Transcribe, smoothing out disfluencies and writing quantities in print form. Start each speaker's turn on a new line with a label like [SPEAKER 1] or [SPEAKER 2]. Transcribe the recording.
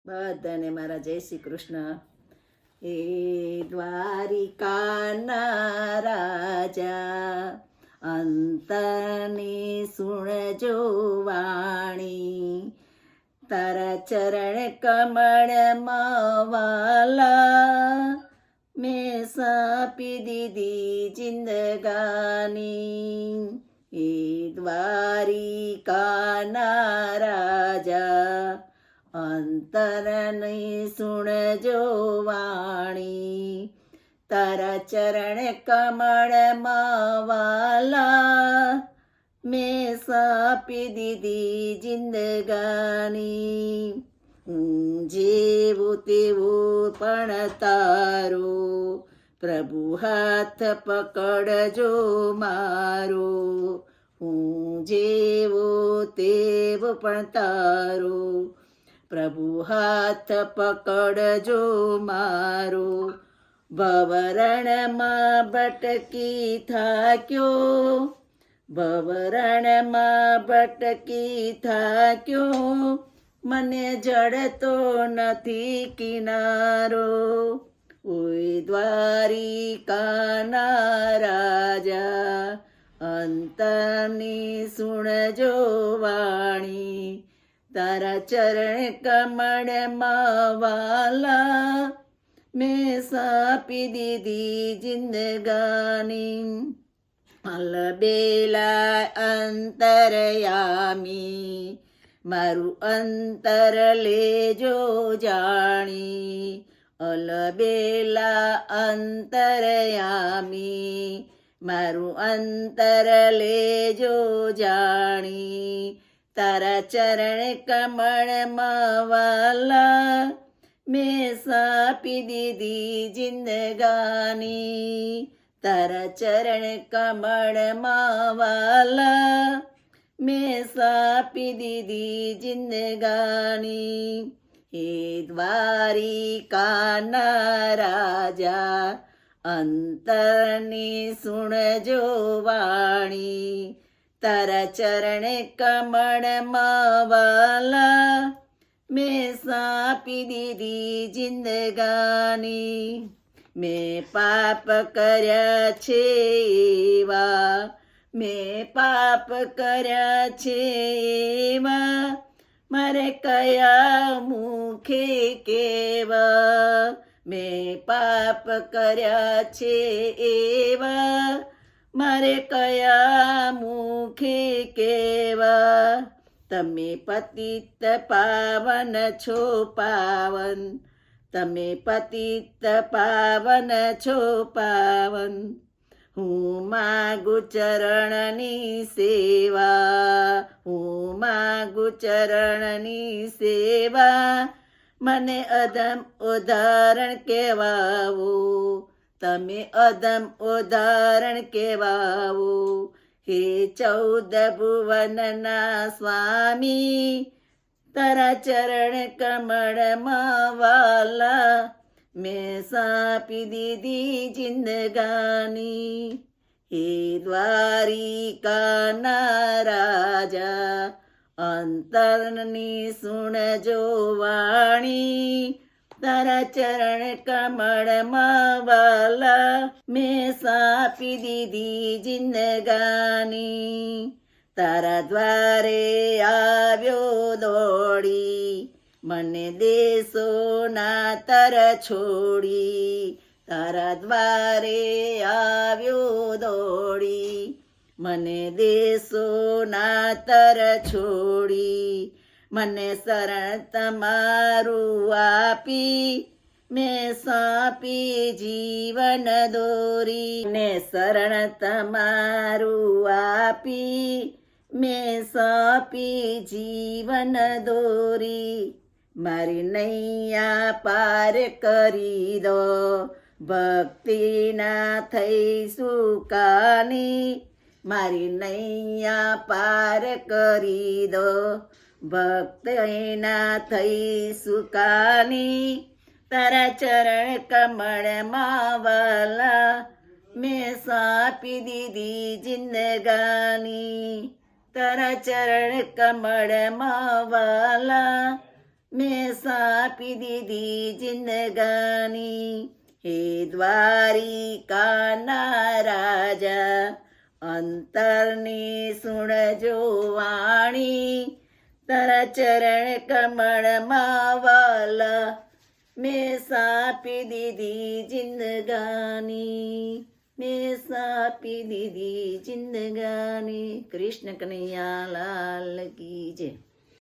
[SPEAKER 1] બધાને મારા જય શ્રી કૃષ્ણ. એ દ્વારિકાના રાજા અંતરની સુણજો વાણી, તારા ચરણ કમળમાં વાલા મેં સાપી દીધી જિંદગાની. એ દ્વારિકાના રાજા અંતરની સુણજો વાણી, તારા ચરણ કમળમાં વાલા મેં સાપી દીધી જિંદગાની. જેવું તેવું પણ તારો પ્રભુ હાથ પકડજો મારો, હું જેવો તેવો પણ તારો પ્રભુ હાથ પકડજો મારો. ભવરણમાં ભટકી થાક્યો, ભવરણમાં ભટકી થાક્યો, મને જડતો નથી કિનારો. ઓય દ્વારિકાના રાજા અંતરની સુણજો વાણી, તારા ચરણ કમળમાં વાલા મેં સાપી દીધી જિંદગાની. અલબેલા અંતરયામી, મારું અંતર લેજો જાણી. અલબેલા અંતરયામી, મારું અંતર લેજો જાણી. તારા ચરણ કમળમાં વાલા મેં સાપી દીધી જિંદગાની. તારા ચરણ કમળમાં વાલા મેં સાપી દીધી જિંદગાની. હે દ્વારિકાના રાજા અંતરની સુણજો વાણી, તારા ચરણ કમળમાં વાલા મેં સાપી દીધી જિંદગાની. મેં પાપ કર્યા છે એવા, મેં પાપ કર્યા છે એવા, મારે કયા મુખે કેવા. મેં પાપ કર્યા છે એવા, મારે કયા મુખે કેવા. તમે પતિત પાવન છો પાવન, તમે પતિત પાવન છો પાવન. હું માગુ ચરણની સેવા, હું માગુ ચરણની સેવા. મને અધમ ઉદાહરણ કહેવાવો, તમે અધમ ઉદાહરણ કહેવાવો. હે 14 ભુવનના સ્વામી, તારા ચરણ કમળમાં વાલા મેં સાપી દીધી જિંદગાની. હે દ્વારિકાના રાજા અંતરની સુણજો વાણી, તારા ચરણ કમળમાં વાલા મેં સાપી દીધી જિંદગાની. તારા દ્વારે આવ્યો દોડી, મને દેશોના તર છોડી. તારા દ્વારે આવ્યો દોડી, મને દેશોના તર છોડી. મને શરણ તમારું આપી, મેં સાપી જીવન દોરી. ને શરણ તમારું આપી, મેં સાપી જીવન દોરી. મારી નૈયા પાર કરી દો, ભક્તિના થઈ સુકાની. મારી નૈયા પાર કરી દો, ભક્તિના થઈ સુકાની. તારા ચરણ કમળમાં વાલા મેં સાપી દીધી જિંદગાની. તારા ચરણ કમળમાં વાલા મેં સાપી દીધી જિંદગાની હે દ્વારિકાના રાજા અંતરની સુણજો વાણી તારા ચરણ કમળમાં વાલા મેં સાપી દીધી જિંદગાની મેં સાપી દીધી જિંદગાની કૃષ્ણ કનૈયા લાલ કી જય